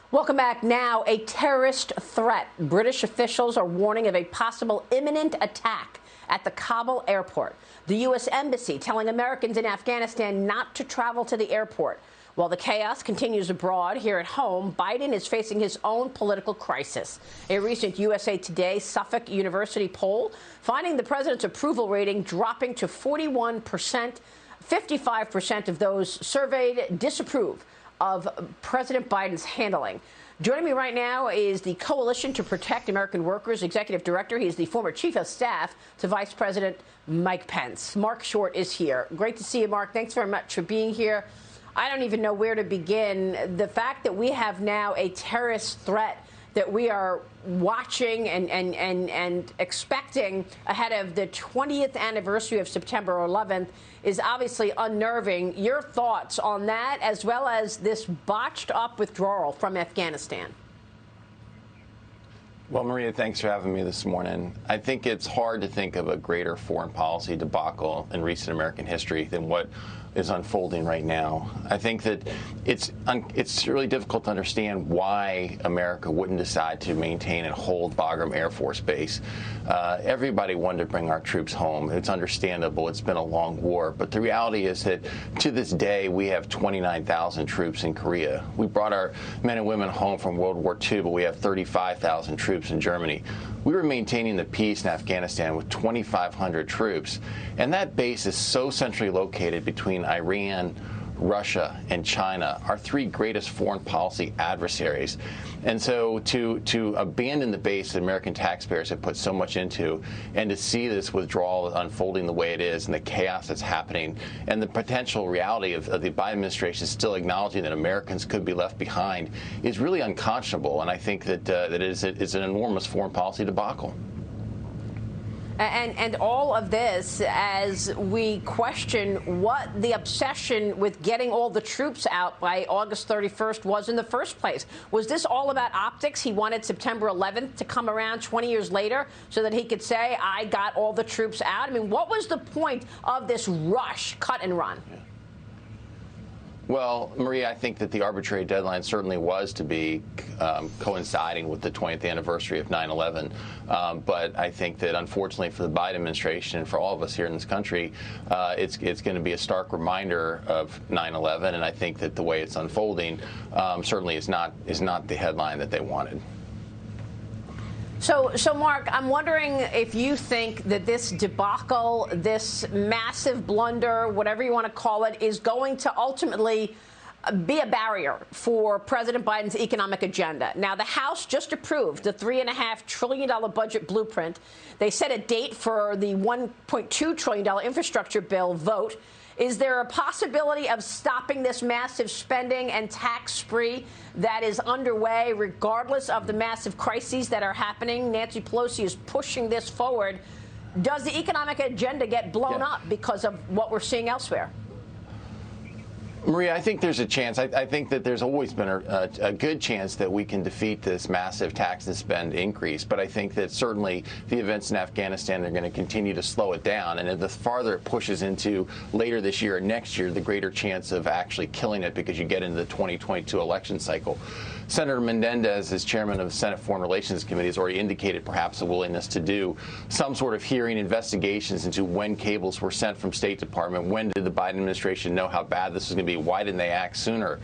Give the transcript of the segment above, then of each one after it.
Welcome back. Now, a terrorist threat. British officials are warning of a possible imminent attack at the Kabul airport. The U.S. Embassy telling Americans in Afghanistan not to travel to the airport. While the chaos continues abroad, here at home, Biden is facing his own political crisis. A recent USA Today Suffolk University poll finding the president's approval rating dropping to 41%. 55% of those surveyed disapprove of President Biden's handling. Joining me right now is the Coalition to Protect American Workers Executive Director. He is the former Chief of Staff to Vice President Mike Pence. Marc Short is here. Great to see you, Marc. Thanks very much for being here. I don't even know where to begin. The fact that we have now a terrorist threat that we are watching and expecting ahead of the 20th anniversary of September 11th is obviously unnerving. Your thoughts on that, as well as this botched up withdrawal from Afghanistan? Well, Maria, thanks for having me this morning. I think it's hard to think of a greater foreign policy debacle in recent American history than what is unfolding right now. I think that it's really difficult to understand why America wouldn't decide to maintain and hold Bagram Air Force Base. Everybody wanted to bring our troops home. It's understandable. It's been a long war. But the reality is that to this day, we have 29,000 troops in Korea. We brought our men and women home from World War II, but we have 35,000 troops in Germany. We were maintaining the peace in Afghanistan with 2,500 troops. And that base is so centrally located between Iran, Russia, and China, our three greatest foreign policy adversaries. And so to abandon the base that American taxpayers have put so much into, and to see this withdrawal unfolding the way it is and the chaos that's happening, and the potential reality of the Biden administration still acknowledging that Americans could be left behind, is really unconscionable. And I think that it's an enormous foreign policy debacle. And all of this as we question what the obsession with getting all the troops out by August 31st was in the first place. Was this all about optics? He wanted September 11th to come around 20 years later so that he could say, I got all the troops out? I mean, what was the point of this rush, cut and run? Yeah. Well, Maria, I think that the arbitrary deadline certainly was to be coinciding with the 20th anniversary of 9/11. But I think that, unfortunately, for the Biden administration and for all of us here in this country, it's going to be a stark reminder of 9/11. And I think that the way it's unfolding certainly is not the headline that they wanted. So, Marc, I'm wondering if you think that this debacle, this massive blunder, whatever you want to call it, is going to ultimately be a barrier for President Biden's economic agenda. Now, the House just approved the $3.5 trillion budget blueprint. They set a date for the $1.2 trillion infrastructure bill vote. Is there a possibility of stopping this massive spending and tax spree that is underway, regardless of the massive crises that are happening? Nancy Pelosi is pushing this forward. Does the economic agenda get blown up because of what we're seeing elsewhere? Maria, I think there's a chance. I think that there's always been a good chance that we can defeat this massive tax and spend increase. But I think that certainly the events in Afghanistan are going to continue to slow it down. And the farther it pushes into later this year or next year, the greater chance of actually killing it, because you get into the 2022 election cycle. Senator Menendez, as chairman of the Senate Foreign Relations Committee, has already indicated perhaps a willingness to do some sort of hearing investigations into when cables were sent from State Department. When did the Biden administration know how bad this was going to be? Why didn't they act sooner?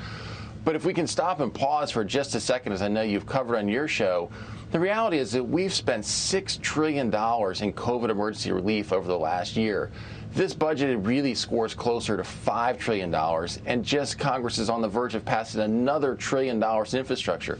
But if we can stop and pause for just a second, as I know you've covered on your show, the reality is that we've spent $6 trillion in COVID emergency relief over the last year. This budget really scores closer to $5 trillion, and just Congress is on the verge of passing another $1 trillion in infrastructure.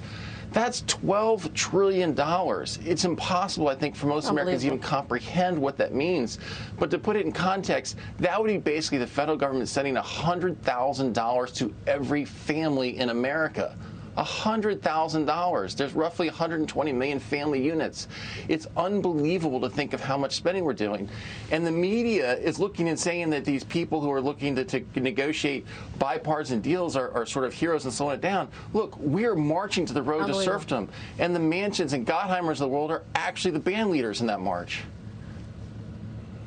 That's $12 trillion. It's impossible, I think, for most Americans to even comprehend what that means. But to put it in context, that would be basically the federal government sending $100,000 to every family in America. $100,000. There's roughly 120 million family units. It's unbelievable to think of how much spending we're doing. And the media is looking and saying that these people who are looking to negotiate bipartisan deals are sort of heroes and slowing it down. Look, we're marching to the road to serfdom. And the Manchins and Gottheimers of the world are actually the band leaders in that march.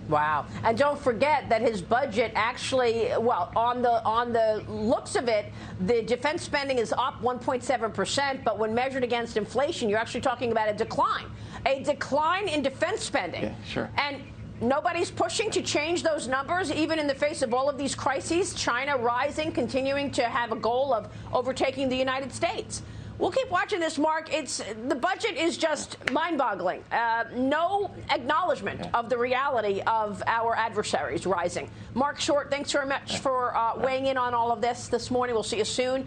Wow. And don't forget that his budget actually, well, on the looks of it, the defense spending is up 1.7%, but when measured against inflation, you're actually talking about a decline in defense spending. Yeah, sure. And nobody's pushing to change those numbers, even in the face of all of these crises, China rising, continuing to have a goal of overtaking the United States. We'll keep watching this, Mark. The budget is just mind-boggling. No acknowledgement of the reality of our adversaries rising. Marc Short, thanks very much for weighing in on all of this morning. We'll see you soon.